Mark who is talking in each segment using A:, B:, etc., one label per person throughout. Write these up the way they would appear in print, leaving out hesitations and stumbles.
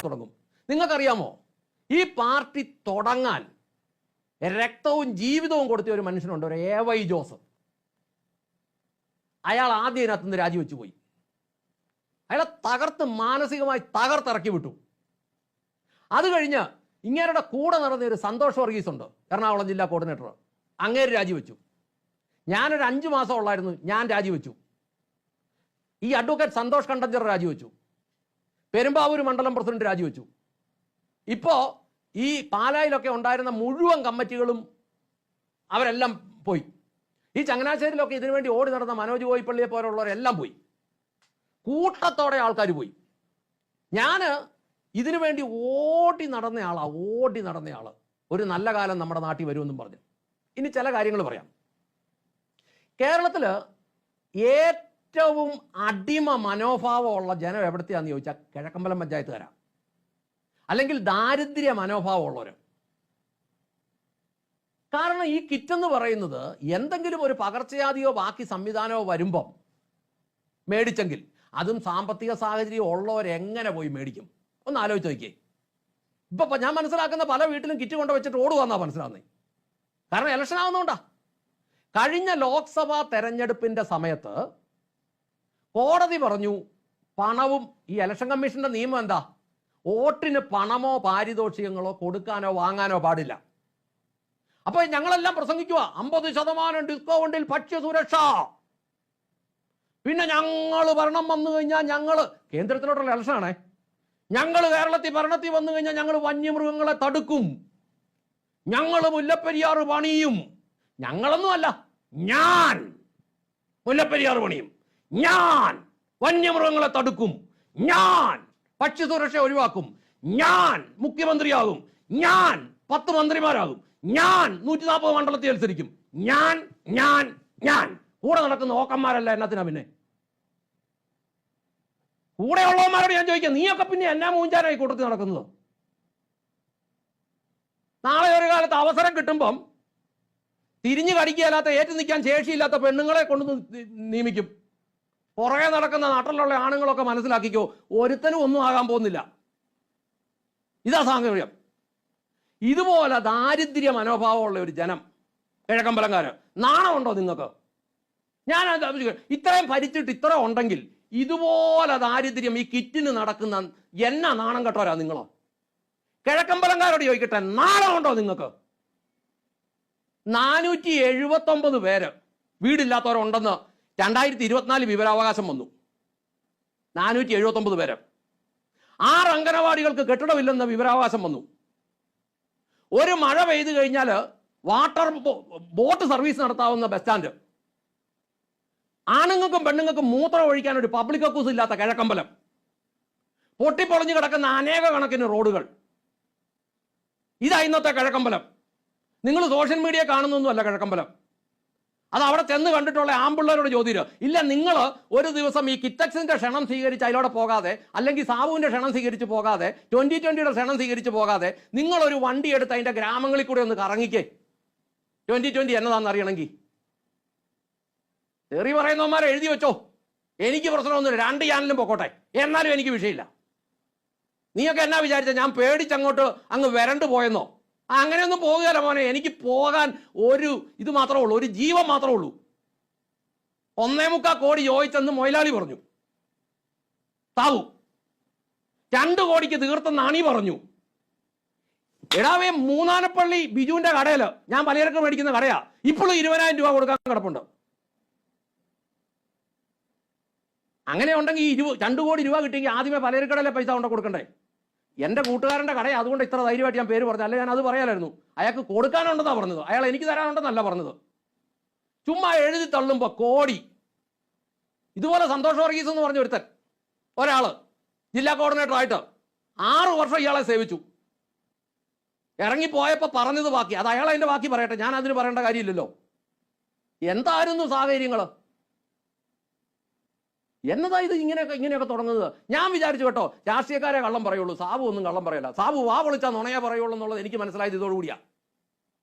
A: തുടങ്ങും. നിങ്ങൾക്കറിയാമോ, ഈ പാർട്ടി തുടങ്ങാൻ രക്തവും ജീവിതവും കൊടുത്ത ഒരു മനുഷ്യനുണ്ട്, ഒരു എ.വൈ. ജോസഫ്. അയാൾ ആദ്യം ഇതിനകത്തുനിന്ന് രാജിവെച്ചു പോയി. അയാളെ മാനസികമായി തകർത്തിറക്കി വിട്ടു. അത് കഴിഞ്ഞ് ഇങ്ങേരുടെ കൂടെ നടന്ന ഒരു സന്തോഷ് വർഗീസ് ഉണ്ട്, എറണാകുളം ജില്ലാ കോർഡിനേറ്റർ. അങ്ങേര് രാജിവെച്ചു. ഞാനൊരു 5 മാസം ഉള്ളായിരുന്നു, ഞാൻ രാജിവെച്ചു. ഈ അഡ്വക്കേറ്റ് സന്തോഷ് കണ്ടഞ്ചർ രാജിവെച്ചു. പെരുമ്പാവൂർ മണ്ഡലം പ്രസിഡന്റ് രാജിവെച്ചു. ഇപ്പോൾ ഈ പാലായിലൊക്കെ ഉണ്ടായിരുന്ന മുഴുവൻ കമ്മിറ്റികളും അവരെല്ലാം പോയി. ഈ ചങ്ങനാശ്ശേരിയിലൊക്കെ ഇതിനുവേണ്ടി ഓടി നടന്ന മനോജ് കോയിപ്പള്ളിയെ പോലുള്ളവരെല്ലാം പോയി. കൂട്ടത്തോടെ ആൾക്കാർ പോയി. ഞാൻ ഇതിനു വേണ്ടി ഓടി നടന്ന ആള്. ഒരു നല്ല കാലം നമ്മുടെ നാട്ടിൽ വരുമെന്നും പറഞ്ഞു. ഇനി ചില കാര്യങ്ങൾ പറയാം. കേരളത്തിൽ ഏറ്റവും അടിമ മനോഭാവമുള്ള ജനം എവിടത്തെയാണെന്ന് ചോദിച്ചാൽ കിഴക്കമ്പലം പഞ്ചായത്തുകാരാണ്, അല്ലെങ്കിൽ ദാരിദ്ര്യ മനോഭാവമുള്ളവർ. കാരണം ഈ കിറ്റെന്ന് പറയുന്നത് എന്തെങ്കിലും ഒരു പകർച്ചവ്യാധിയോ ബാക്കി സംവിധാനമോ വരുമ്പം മേടിച്ചെങ്കിൽ അതും സാമ്പത്തിക സാഹചര്യം ഉള്ളവരെങ്ങനെ പോയി മേടിക്കും? ഒന്ന് ആലോചിച്ച് നോക്കിയേ. ഇപ്പം ഞാൻ മനസ്സിലാക്കുന്ന പല വീട്ടിലും കിറ്റ് കൊണ്ട് വെച്ചിട്ട് ഓടുവാന്നാണ് മനസ്സിലാവുന്നത്. കാരണം ഇലക്ഷൻ ആവുന്നതുകൊണ്ടാ. കഴിഞ്ഞ ലോക്സഭാ തെരഞ്ഞെടുപ്പിന്റെ സമയത്ത് കോടതി പറഞ്ഞു പണവും, ഈ ഇലക്ഷൻ കമ്മീഷന്റെ നിയമം എന്താ, വോട്ടിന് പണമോ പാരിതോഷികങ്ങളോ കൊടുക്കാനോ വാങ്ങാനോ പാടില്ല. അപ്പൊ ഞങ്ങളെല്ലാം പ്രസംഗിക്കുക 50% ഡിസ്കൗണ്ടിൽ ഭക്ഷ്യസുരക്ഷ. പിന്നെ ഞങ്ങൾ ഭരണം വന്നു കഴിഞ്ഞാൽ കേന്ദ്രത്തിലോട്ടുള്ള ഇലക്ഷനാണേ, ഞങ്ങൾ ഭരണത്തിൽ വന്നു കഴിഞ്ഞാൽ ഞങ്ങൾ വന്യമൃഗങ്ങളെ തടുക്കും, ഞങ്ങൾ മുല്ലപ്പെരിയാർ പണിയും. ഞങ്ങളൊന്നുമല്ല, ഞാൻ മുല്ലപ്പെരിയാർ പണിയും, ഞാൻ വന്യമൃഗങ്ങളെ തടുക്കും, ഞാൻ ഭക്ഷ്യസുരക്ഷ ഒഴിവാക്കും, ഞാൻ മുഖ്യമന്ത്രിയാകും, ഞാൻ 10 മന്ത്രിമാരാകും, ഞാൻ 140 മണ്ഡലത്തിൽ മത്സരിക്കും. ഞാൻ കൂടെ നടക്കുന്ന ഓക്കന്മാരല്ല എന്നത്തിനാ പിന്നെ? കൂടെയുള്ളവന്മാരോട് ഞാൻ ചോദിക്കാം, നീയൊക്കെ പിന്നെ എന്നാ മൂഞ്ചാനായി കൂട്ടത്തിൽ നടക്കുന്നത്? നാളെ ഒരു കാലത്ത് അവസരം കിട്ടുമ്പം തിരിഞ്ഞു കടിക്കുകയല്ലാത്ത, ഏറ്റു നിൽക്കാൻ ശേഷിയില്ലാത്ത പെണ്ണുങ്ങളെ കൊണ്ട് നിയമിക്കും. പുറകെ നടക്കുന്ന നാട്ടിലുള്ള ആണുങ്ങളൊക്കെ മനസ്സിലാക്കിക്കോ, ഒരുത്തനും ഒന്നും ആകാൻ പോകുന്നില്ല. ഇതാ സാങ്കേതികം. ഇതുപോലെ ദാരിദ്ര്യ മനോഭാവമുള്ള ഒരു ജനം കിഴക്കമ്പലംകാര്. നാണമുണ്ടോ നിങ്ങൾക്ക്? ഞാൻ ഇത്രയും ഭരിച്ചിട്ട് ഇത്ര ഉണ്ടെങ്കിൽ ഇതുപോലെ ദാരിദ്ര്യം ഈ കിറ്റിന് നടക്കുന്ന എന്നാ നാണം കെട്ടവരാ നിങ്ങളോ? കിഴക്കമ്പലംകാരോട് ചോദിക്കട്ടെ, നാണമുണ്ടോ നിങ്ങൾക്ക്? 479 പേര് വീടില്ലാത്തവരുണ്ടെന്ന് 2024 വിവരാവകാശം വന്നു. 479 പേര്. 6 അംഗനവാടികൾക്ക് കെട്ടിടമില്ലെന്ന് വിവരാവകാശം വന്നു. ഒരു മഴ പെയ്തു കഴിഞ്ഞാൽ ബോട്ട് സർവീസ് നടത്താവുന്ന ബസ് സ്റ്റാൻഡ്, ആണുങ്ങൾക്കും പെണ്ണുങ്ങൾക്കും മൂത്രം ഒഴിക്കാൻ ഒരു പബ്ലിക് അക്കൂസ് ഇല്ലാത്ത കിഴക്കമ്പലം, പൊട്ടിപ്പൊളിഞ്ഞു കിടക്കുന്ന അനേക കണക്കിന് റോഡുകൾ. ഇതാ ഇന്നത്തെ കിഴക്കമ്പലം. നിങ്ങൾ സോഷ്യൽ മീഡിയ കാണുന്നൊന്നുമല്ല കിഴക്കമ്പലം. അത് അവിടെ ചെന്ന് കണ്ടിട്ടുള്ള ആമ്പിള്ളേരോട് ചോദ്യം ഇല്ല. നിങ്ങൾ ഒരു ദിവസം ഈ കിറ്റക്സിന്റെ ക്ഷണം സ്വീകരിച്ച് അതിലൂടെ പോകാതെ, അല്ലെങ്കിൽ സാബുവിന്റെ ക്ഷണം സ്വീകരിച്ച് പോകാതെ, 2020യുടെ ക്ഷണം സ്വീകരിച്ച് പോകാതെ നിങ്ങളൊരു വണ്ടി എടുത്ത് അതിന്റെ ഗ്രാമങ്ങളിൽ കൂടെ ഒന്ന് കറങ്ങിക്കേ, 2020 എന്നതാണെന്ന് അറിയണമെങ്കിൽ. തെറി പറയുന്നവന്മാരെ എഴുതി വെച്ചോ, എനിക്ക് പ്രശ്നമൊന്നുമില്ല, 2 ചാനലും പൊക്കോട്ടെ, എന്നാലും എനിക്ക് വിഷയമില്ല. നീയൊക്കെ എന്നാ വിചാരിച്ച ഞാൻ പേടിച്ചങ്ങോട്ട് അങ്ങ് വരണ്ടു പോയെന്നോ? അങ്ങനെയൊന്നും പോകുകയല്ല മോനെ. എനിക്ക് പോകാൻ ഇത് മാത്രമേ ഉള്ളൂ, ഒരു ജീവൻ മാത്രമേ ഉള്ളൂ. 1.25 കോടി ചോദിച്ചെന്ന് മൊയിലാളി പറഞ്ഞു. താവു 2 കോടിക്ക് തീർത്തെന്ന് അണി പറഞ്ഞു. എടാവേ, മൂന്നാനപ്പള്ളി ബിജുവിന്റെ കടയിൽ ഞാൻ പലചരക്ക് മേടിക്കുന്ന കടയാ, ഇപ്പോഴും 20,000 രൂപ കൊടുക്കാൻ കിടപ്പുണ്ട്. അങ്ങനെ ഉണ്ടെങ്കിൽ 2 കോടി രൂപ കിട്ടിയെങ്കിൽ ആദ്യമേ പലചരക്കടയിലെ പൈസ കൊണ്ട് കൊടുക്കണ്ടേ? എൻ്റെ കൂട്ടുകാരൻ്റെ കടയാണ്, അതുകൊണ്ട് ഇത്ര ധൈര്യമായിട്ട് ഞാൻ പേര് പറഞ്ഞു. അല്ലെ ഞാൻ അത് പറയാലായിരുന്നു. അയാൾക്ക് കൊടുക്കാനുണ്ടെന്നാണ് പറഞ്ഞത്, അയാൾ എനിക്ക് തരാനുണ്ടെന്നല്ല പറഞ്ഞത്. ചുമ്മാ എഴുതി തള്ളുമ്പോൾ കോടി. ഇതുപോലെ സന്തോഷ് വർഗീസ് എന്ന് പറഞ്ഞ ഒരാള് ജില്ലാ കോർഡിനേറ്റർ ആയിട്ട് 6 വർഷം ഇയാളെ സേവിച്ചു. ഇറങ്ങിപ്പോയപ്പോൾ പറഞ്ഞത് ബാക്കി, അത് അയാൾ അതിൻ്റെ ബാക്കി പറയട്ടെ, ഞാൻ അതിന് പറയേണ്ട കാര്യമില്ലല്ലോ. എന്തായിരുന്നു സാഹചര്യങ്ങൾ? എന്നതാ ഇത് ഇങ്ങനെയൊക്കെ തുടങ്ങുന്നത്? ഞാൻ വിചാരിച്ചു കേട്ടോ, രാഷ്ട്രീയക്കാരെ കള്ളം പറയുള്ളൂ, സാബു ഒന്നും കള്ളം പറയല്ല. സാബു വാ വിളിച്ചാൽ നുണയെ പറയുള്ളൂ എന്നുള്ളത് എനിക്ക് മനസ്സിലായത് ഇതോടുകൂടിയാ.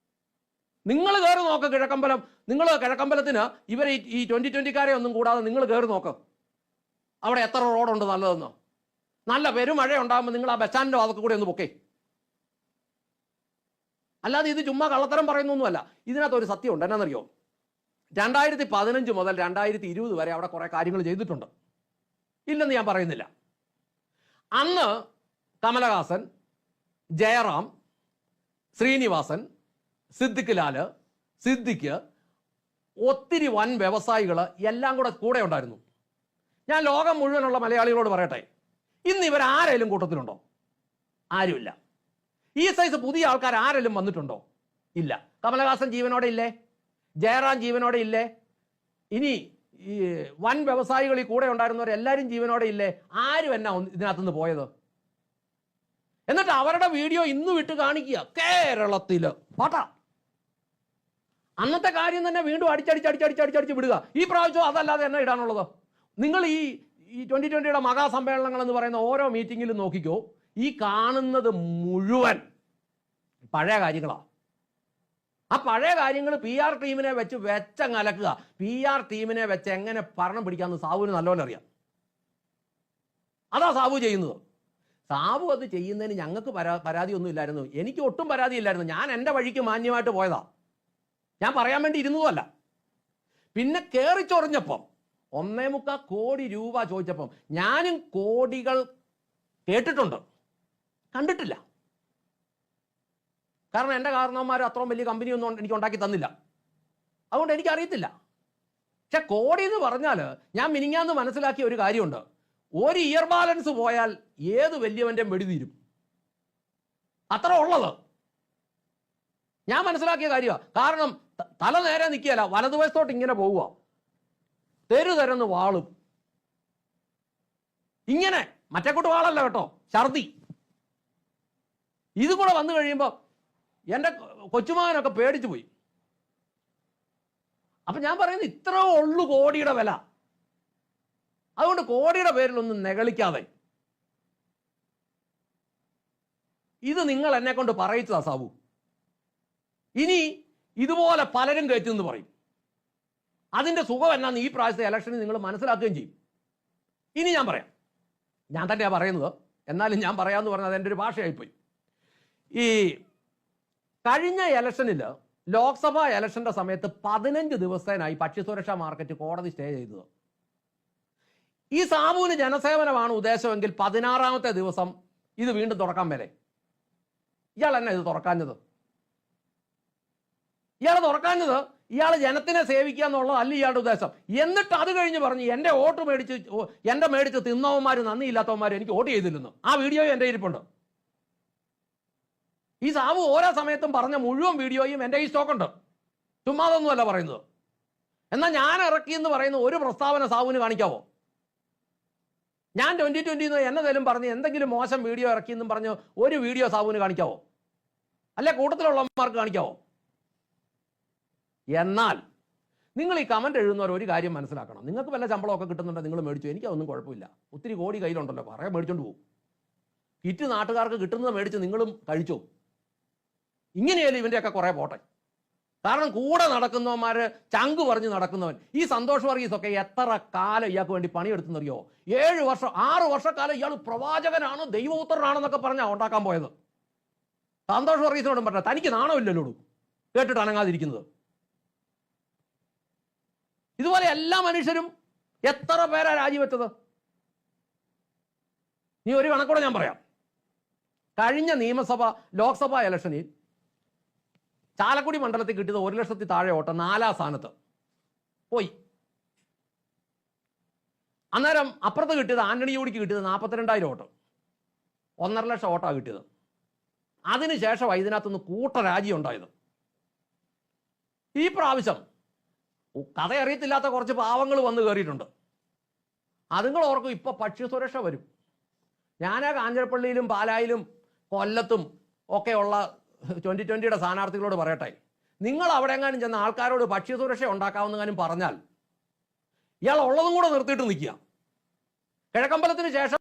A: നിങ്ങൾ കയറി നോക്ക് കിഴക്കമ്പലം. നിങ്ങൾ കിഴക്കമ്പലത്തിന് ഇവരെ ഈ 2020കാരെ ഒന്നും കൂടാതെ നിങ്ങൾ കയറി നോക്ക്, അവിടെ എത്ര റോഡുണ്ട് നല്ലതെന്ന്. നല്ല പെരുമഴ ഉണ്ടാകുമ്പോൾ നിങ്ങൾ ആ ബസ് സ്റ്റാൻഡിൻ്റെ വാതൊക്കെ കൂടെ ഒന്ന് പൊക്കേ. അല്ലാതെ ഇത് ചുമ്മാ കള്ളത്തരം പറയുന്നൊന്നുമല്ല. ഇതിനകത്ത് ഒരു സത്യമുണ്ട്. എന്നാണെന്നറിയോ? 2015 മുതൽ 2020 വരെ അവിടെ കുറേ കാര്യങ്ങൾ ചെയ്തിട്ടുണ്ട്, ഇല്ലെന്ന് ഞാൻ പറയുന്നില്ല. അന്ന് കമലഹാസൻ, ജയറാം, ശ്രീനിവാസൻ, സിദ്ദിഖ് ലാല്, സിദ്ദിഖ്, ഒത്തിരി വൻ വ്യവസായികൾ എല്ലാം കൂടെ ഉണ്ടായിരുന്നു. ഞാൻ ലോകം മുഴുവനുള്ള മലയാളികളോട് പറയട്ടെ, ഇന്ന് ഇവരാരെങ്കിലും കൂട്ടത്തിലുണ്ടോ? ആരുമില്ല. ഈ സൈസ് പുതിയ ആൾക്കാർ ആരെങ്കിലും വന്നിട്ടുണ്ടോ? ഇല്ല. കമലഹാസൻ ജീവനോടെ ഇല്ലേ? ജയറാം ജീവനോടെ ഇല്ലേ? ഇനി ഈ വൻ വ്യവസായികൾ ഈ കൂടെ ഉണ്ടായിരുന്നവരെല്ലാവരും ജീവനോടെ ഇല്ലേ? ആരും എന്നാ ഇതിനകത്തുനിന്ന് പോയത്? എന്നിട്ട് അവരുടെ വീഡിയോ ഇന്ന് വിട്ട് കാണിക്കുക കേരളത്തില് പാട്ടാ. അന്നത്തെ കാര്യം തന്നെ വീണ്ടും അടിച്ചടിച്ച് വിടുക. ഈ പ്രാവശ്യം അതല്ലാതെ എന്നാ ഇടാനുള്ളത്? നിങ്ങൾ ഈ 2020 മഹാസമ്മേളനങ്ങൾ എന്ന് പറയുന്ന ഓരോ മീറ്റിങ്ങിലും നോക്കിക്കോ, ഈ കാണുന്നത് മുഴുവൻ പഴയ കാര്യങ്ങളാണ്. ആ പഴയ കാര്യങ്ങൾ PR ടീമിനെ വെച്ച് വെച്ചങ്ങലക്കുക. PR ടീമിനെ വെച്ച് എങ്ങനെ ഭരണം പിടിക്കാമെന്ന് സാബുവിന് നല്ലപോലെ അറിയാം. അതാ സാബു ചെയ്യുന്നത്. സാബു അത് ചെയ്യുന്നതിന് ഞങ്ങൾക്ക് പരാതിയൊന്നും ഇല്ലായിരുന്നു. എനിക്ക് ഒട്ടും പരാതിയില്ലായിരുന്നു. ഞാൻ എൻ്റെ വഴിക്ക് മാന്യമായിട്ട് പോയതാ. ഞാൻ പറയാൻ വേണ്ടി ഇരുന്നതുമല്ല. പിന്നെ കയറിച്ചൊറിഞ്ഞപ്പം 1.25 കോടി രൂപ ചോദിച്ചപ്പം ഞാനും കോടികൾ കേട്ടിട്ടുണ്ട്, കണ്ടിട്ടില്ല. കാരണം എൻ്റെ കാരണവന്മാർ അത്രയും വലിയ കമ്പനിയൊന്നും എനിക്ക് ഉണ്ടാക്കി തന്നില്ല, അതുകൊണ്ട് എനിക്കറിയത്തില്ല. പക്ഷെ കോടി എന്ന് പറഞ്ഞാൽ ഞാൻ മിനിങ്ങാന്ന് മനസ്സിലാക്കിയ ഒരു കാര്യമുണ്ട്. ഒരു ഇയർ ബാലൻസ് പോയാൽ ഏത് വലിയവൻ്റെ വെടിതീരും, അത്ര ഉള്ളത് ഞാൻ മനസ്സിലാക്കിയ കാര്യമാണ്. കാരണം തല നേരെ നിൽക്കുകയല്ല, വലതുവശത്തോട്ട് ഇങ്ങനെ പോവുക, തെരുതെരന്ന് വാളും. ഇങ്ങനെ മറ്റേക്കൂട്ട് വാളല്ല കേട്ടോ, ഛർദി. ഇതും കൂടെ വന്നു കഴിയുമ്പോൾ എൻ്റെ കൊച്ചുമകനൊക്കെ പേടിച്ചു പോയി. അപ്പൊ ഞാൻ പറയുന്നത് ഇത്രേ ഉള്ളു കോടിയുടെ വില. അതുകൊണ്ട് കോടിയുടെ പേരിലൊന്നും നെകളിക്കാതെ, ഇത് നിങ്ങൾ എന്നെ കൊണ്ട് പറയിച്ചതാ സാബു. ഇനി ഇതുപോലെ പലരും കയറ്റുമെന്ന് പറയും. അതിന്റെ സുഖം എന്നാന്ന് ഈ പ്രാവശ്യത്തെ ഇലക്ഷനിൽ നിങ്ങൾ മനസ്സിലാക്കുകയും ചെയ്യും. ഇനി ഞാൻ പറയാം, ഞാൻ തന്നെയാണ് പറയുന്നത്, എന്നാലും ഞാൻ പറയാമെന്ന് പറഞ്ഞാൽ അതെൻ്റെ ഒരു ഭാഷയായിപ്പോയി. ഈ കഴിഞ്ഞ ഇലക്ഷനിൽ, ലോക്സഭാ ഇലക്ഷന്റെ സമയത്ത് 15 ദിവസത്തിനായി ഭക്ഷ്യസുരക്ഷാ മാർക്കറ്റ് കോടതി സ്റ്റേ ചെയ്തത്. ഈ സാബുവിന് ജനസേവനമാണ് ഉദ്ദേശമെങ്കിൽ 16ാമത്തെ ദിവസം ഇത് വീണ്ടും തുറക്കാൻ മേലെ. ഇയാൾ എന്നാ ഇത് തുറക്കാഞ്ഞത്? ഇയാൾ തുറക്കാഞ്ഞത് ഇയാൾ ജനത്തിനെ സേവിക്കുക എന്നുള്ളതല്ല ഇയാളുടെ ഉദ്ദേശം. എന്നിട്ട് അത് കഴിഞ്ഞ് പറഞ്ഞ് എൻ്റെ വോട്ട് മേടിച്ച് തിന്നവന്മാർ, നന്ദിയില്ലാത്തവന്മാർ എനിക്ക് വോട്ട് ചെയ്തില്ലെന്ന്. ആ വീഡിയോയും എൻ്റെ ഇരിപ്പുണ്ട്. ഈ സാബു ഓരോ സമയത്തും പറഞ്ഞ മുഴുവൻ വീഡിയോയും എൻ്റെ ഈ സ്റ്റോക്കുണ്ട്, ചുമ്മാതൊന്നുമല്ല പറയുന്നത്. എന്നാൽ ഞാൻ ഇറക്കിയെന്ന് പറയുന്ന ഒരു പ്രസ്താവന സാബുവിന് കാണിക്കാവോ? ഞാൻ 2020 എന്നതേലും പറഞ്ഞ് എന്തെങ്കിലും മോശം വീഡിയോ ഇറക്കിയെന്നും പറഞ്ഞ് ഒരു വീഡിയോ സാബുവിന് കാണിക്കാവോ? അല്ലെ കൂട്ടത്തിലുള്ളവന്മാർക്ക് കാണിക്കാവോ? എന്നാൽ നിങ്ങൾ ഈ കമന്റ് എഴുതുന്നവർ ഒരു കാര്യം മനസ്സിലാക്കണം. നിങ്ങൾക്ക് വല്ല ശമ്പളമൊക്കെ കിട്ടുന്നുണ്ടെങ്കിൽ നിങ്ങൾ മേടിച്ചു, എനിക്കതൊന്നും കുഴപ്പമില്ല. ഒത്തിരി കോടി കയ്യിലുണ്ടല്ലോ, പറയാൻ മേടിച്ചോണ്ട് പോകും. കിറ്റ് നാട്ടുകാർക്ക് കിട്ടുന്നത് മേടിച്ച് നിങ്ങളും കഴിച്ചോ. ഇങ്ങനെയാലും ഇവൻ്റെയൊക്കെ കുറേ പോട്ടെ. കാരണം കൂടെ നടക്കുന്നവന്മാര് ചങ്ക് പറഞ്ഞ് നടക്കുന്നവൻ ഈ സന്തോഷ് വർഗീസൊക്കെ എത്ര കാലം ഇയാൾക്ക് വേണ്ടി പണിയെടുത്തെന്നറിയോ? 7 വർഷം 6 വർഷക്കാലം ഇയാൾ പ്രവാചകനാണ്, ദൈവപുത്രനാണെന്നൊക്കെ പറഞ്ഞാൽ ഉണ്ടാക്കാൻ പോയത്. സന്തോഷ് വർഗീസിനോടും പറഞ്ഞ തനിക്ക് നാണമില്ലല്ലോ കേട്ടിട്ട് അനങ്ങാതിരിക്കുന്നത്. ഇതുപോലെ എല്ലാ മനുഷ്യരും എത്ര പേരാ രാജിവെച്ചത്? നീ ഒരു കണക്കൂടെ ഞാൻ പറയാം. കഴിഞ്ഞ ലോക്സഭാ ഇലക്ഷനിൽ ചാലക്കുടി മണ്ഡലത്തിൽ കിട്ടിയത് 1 ലക്ഷത്തിൽ താഴെ വോട്ട്, 4ാം സ്ഥാനത്ത് പോയി. അന്നേരം അപ്പുറത്ത് കിട്ടിയത് ആന്റണി ജോഡിക്ക് കിട്ടിയത് 42,000 വോട്ട്, 1.5 ലക്ഷം വോട്ടാണ് കിട്ടിയത്. അതിനുശേഷം ഇതിനകത്തുനിന്ന് കൂട്ടരാജി ഉണ്ടായത്. ഈ പ്രാവശ്യം കഥ അറിയത്തില്ലാത്ത കുറച്ച് പാവങ്ങൾ വന്ന് കയറിയിട്ടുണ്ട്. അതുങ്ങൾ ഓർക്കും ഇപ്പൊ ഭക്ഷ്യസുരക്ഷ വരും. ഞാൻ കാഞ്ഞിരപ്പള്ളിയിലും പാലായിലും കൊല്ലത്തും ഒക്കെയുള്ള 2020 സ്ഥാനാർത്ഥികളോട് പറയട്ടെ, നിങ്ങൾ അവിടെ എങ്ങാനും ചെന്ന ആൾക്കാരോട് ഭക്ഷ്യസുരക്ഷ ഉണ്ടാക്കാവുന്നതിനും പറഞ്ഞാൽ ഇയാൾ ഉള്ളതും കൂടെ നിർത്തിയിട്ട് നിൽക്കുക. കിഴക്കമ്പലത്തിന് ശേഷം